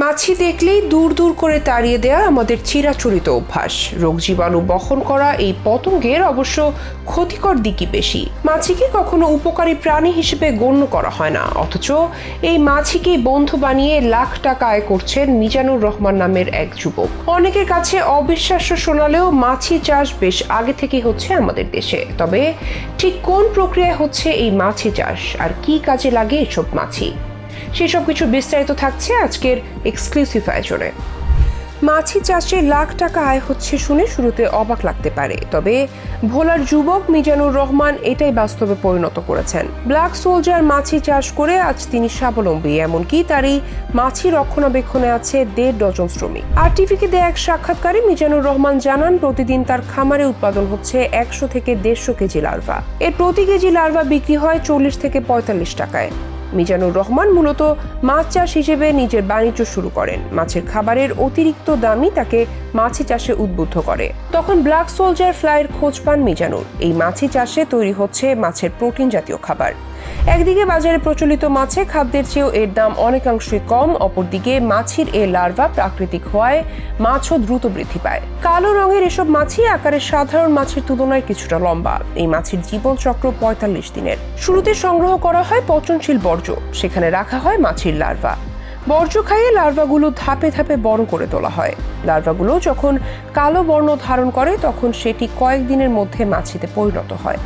মাছি দেখলেই দূর দূর করে তাড়িয়ে দেয়া আমাদের চিরাচরিত অভ্যাস। রোগ জীবাণু বহন করা এই পতঙ্গের অবশ্য ক্ষতিকর দিকই বেশি। মাছিকে কখনো উপকারী প্রাণী হিসেবে গণ্য করা হয় না, অথচ এই মাছিকে বন্ধু বানিয়ে লাখ টাকা আয় করছেন মিজানুর রহমান নামের এক যুবক। অনেকের কাছে অবিশ্বাস্য শোনালেও মাছি চাষ বেশ আগে থেকে হচ্ছে আমাদের দেশে। তবে ঠিক কোন প্রক্রিয়ায় হচ্ছে এই মাছি চাষ আর কি কাজে লাগে এসব মাছি, সেসব কিছু বিস্তারিত থাকছে আজকের এক্সক্লুসিভ আয়োজনে। মাছি চাষে লাখ টাকা আয় হচ্ছে শুনে শুরুতে অবাক লাগতে পারে, তবে ভোলার যুবক মিজানুর রহমান এটাই বাস্তবে পরিণত করেছেন। ব্ল্যাক সোলজার মাছি চাষ করে আজ তিনি স্বাবলম্বী, এমনকি তারই মাছি রক্ষণাবেক্ষণে আছে 1.5 ডজন শ্রমিক। আরটিভিকে দেয়া এক সাক্ষাৎকারে মিজানুর রহমান জানান, প্রতিদিন তার খামারে উৎপাদন হচ্ছে 100 থেকে 150 কেজি লার্ভা। এর প্রতি কেজি লার্ভা বিক্রি হয় 40 থেকে 45 টাকায়। মিজানুর রহমান মূলত মাছ চাষ হিসেবে নিজের বাণিজ্য শুরু করেন। মাছের খাবারের অতিরিক্ত দামই তাকে মাছি চাষে উদ্বুদ্ধ করে। তখন ব্ল্যাক সোলজার ফ্লাইয়ের খোঁজ পান মিজানুর। এই মাছি চাষে তৈরি হচ্ছে মাছের প্রোটিন জাতীয় খাবার। একদিকে বাজারে প্রচলিত মাছে খাদ্যের চেয়েও এর দাম অনেকাংশই কম, অপরদিকে মাছির এ লার্ভা প্রাকৃতিক হওয়ায় মাছও দ্রুত বৃদ্ধি পায়। কালো রঙের এসব মাছি আকারে সাধারণ মাছের তুলনায় কিছুটা লম্বা। এই মাছির জীবন চক্র 45 দিনের। শুরুতে সংগ্রহ করা হয় পচনশীল বর্জ্য, সেখানে রাখা হয় মাছির লার্ভা। বর্জ্য খাইয়ে লার্ভাগুলো ধাপে ধাপে বড় করে তোলা হয়। লার্ভাগুলো যখন কালো বর্ণ ধারণ করে তখন সেটি কয়েকদিনের মধ্যে মাছিতে পরিণত হয়।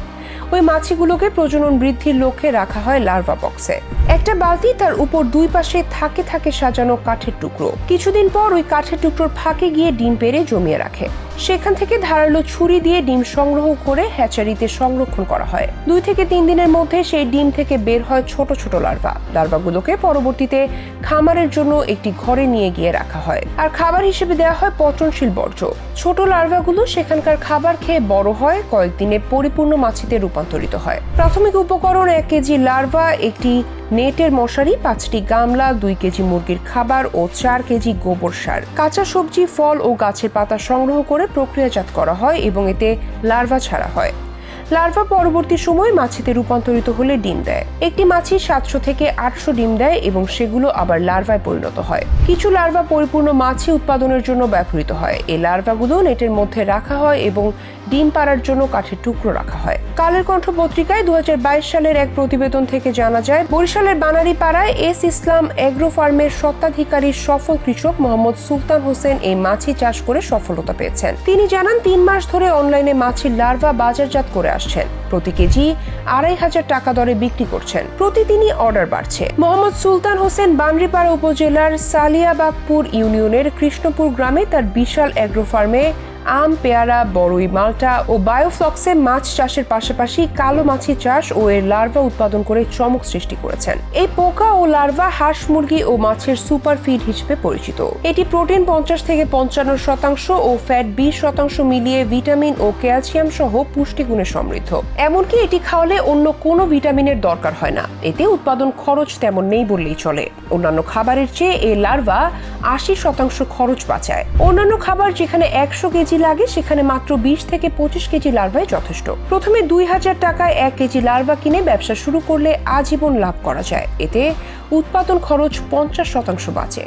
ওই মাছিগুলোকে প্রজনন বৃদ্ধির লক্ষ্যে রাখা হয় লার্ভা বক্সে। একটা বালতি, তার উপর দুই পাশে থাকে থাকে সাজানো কাঠের টুকরো। কিছুদিন পর ওই কাঠের টুকরোর ফাঁকে গিয়ে ডিম পেড়ে জমিয়ে রাখে। সেখান থেকে ধারালো ছুরি দিয়ে ডিম সংগ্রহ করে হ্যাচারিতে সংরক্ষণ করা হয়। 2 থেকে 3 দিনের মধ্যে সেই ডিম থেকে বের হয় ছোট ছোট লার্ভা। লার্ভাগুলোকে পরবর্তীতে খামারের জন্য একটি ঘরে নিয়ে গিয়ে রাখা হয়, আর খাবার হিসেবে দেওয়া হয় পচনশীল বর্জ্য। ছোট লার্ভাগুলো সেখানকার খাবার খেয়ে বড় হয়, কয়েকদিনে পরিপূর্ণ মাছিতে রূপান্তরিত হয়। প্রাথমিক উপকরণ: 1 কেজি লার্ভা, একটি নেটের মশারি, 5টি গামলা, 2 কেজি মুরগির খাবার ও 4 কেজি গোবর সার। কাঁচা সবজি, ফল ও গাছের পাতা সংগ্রহ করে প্রক্রিয়াজাত করা হয় এবং এতে লার্ভা ছাড়া হয়। লার্ভা পরবর্তী সময় মাছিতে রূপান্তরিত হলে ডিম দেয়। একটি মাছি 700 থেকে 800 ডিম দেয় এবং সেগুলো আবার লার্ভায় পরিণত হয়। কিছু লার্ভা পরিপূর্ণ মাছি উৎপাদনের জন্য ব্যবহৃত হয়। এই লার্ভাগুলো নেটের মধ্যে রাখা হয় এবং ডিম পাড়ার জন্য কাঠের টুকরো রাখা হয়। কালের কণ্ঠ পত্রিকায় 2022 সালের এক প্রতিবেদন থেকে জানা যায়, বরিশালের বানারীপাড়ায় এস ইসলাম এগ্রো ফার্মের স্বত্বাধিকারী সফল কৃষক মোহাম্মদ সুলতান হোসেন এই মাছি চাষ করে সফলতা পেয়েছেন। তিনি জানান, 3 মাস ধরে অনলাইনে মাছির লার্ভা বাজারজাত করে আসছেন। প্রতি কেজি 2500 টাকা দরে বিক্রি করছেন। প্রতিদিনই অর্ডার বাড়ছে। মোহাম্মদ সুলতান হোসেন বানরীপাড়া উপজেলার সালিয়াবাগপুর ইউনিয়নের কৃষ্ণপুর গ্রামে তার বিশাল এগ্রো ফার্মে আম, পেয়ারা, বড়ই, মাল্টা ও বায়োফ্লক্সে মাছ চাষের পাশাপাশি কালো মাছি চাষ ও এর লার্ভা উৎপাদন করে চমক সৃষ্টি করেছেন। এই পোকা ও লার্ভা হাঁস, মুরগি ও মাছের সুপার ফিড হিসেবে পরিচিত। এটি প্রোটিন 50 থেকে 55% ও ফ্যাট 20% মিলিয়ে ভিটামিন ও ক্যালসিয়াম সহ পুষ্টিগুণে সমৃদ্ধ। এমনকি এটি খাওয়ালে অন্য কোনো ভিটামিনের দরকার হয় না। এতে উৎপাদন খরচ তেমন নেই বললেই চলে। অন্যান্য খাবারের চেয়ে এই লার্ভা 80% খরচ বাঁচায়। অন্যান্য খাবার যেখানে 100 কেজি লাগে, সেখানে মাত্র 20 থেকে 25 কেজি লার্ভাই যথেষ্ট। প্রথমে 2000 টাকায় 1 কেজি লার্ভা কিনে ব্যবসা শুরু করলে আজীবন লাভ করা যায়। এতে উৎপাদন খরচ 50% বাঁচে।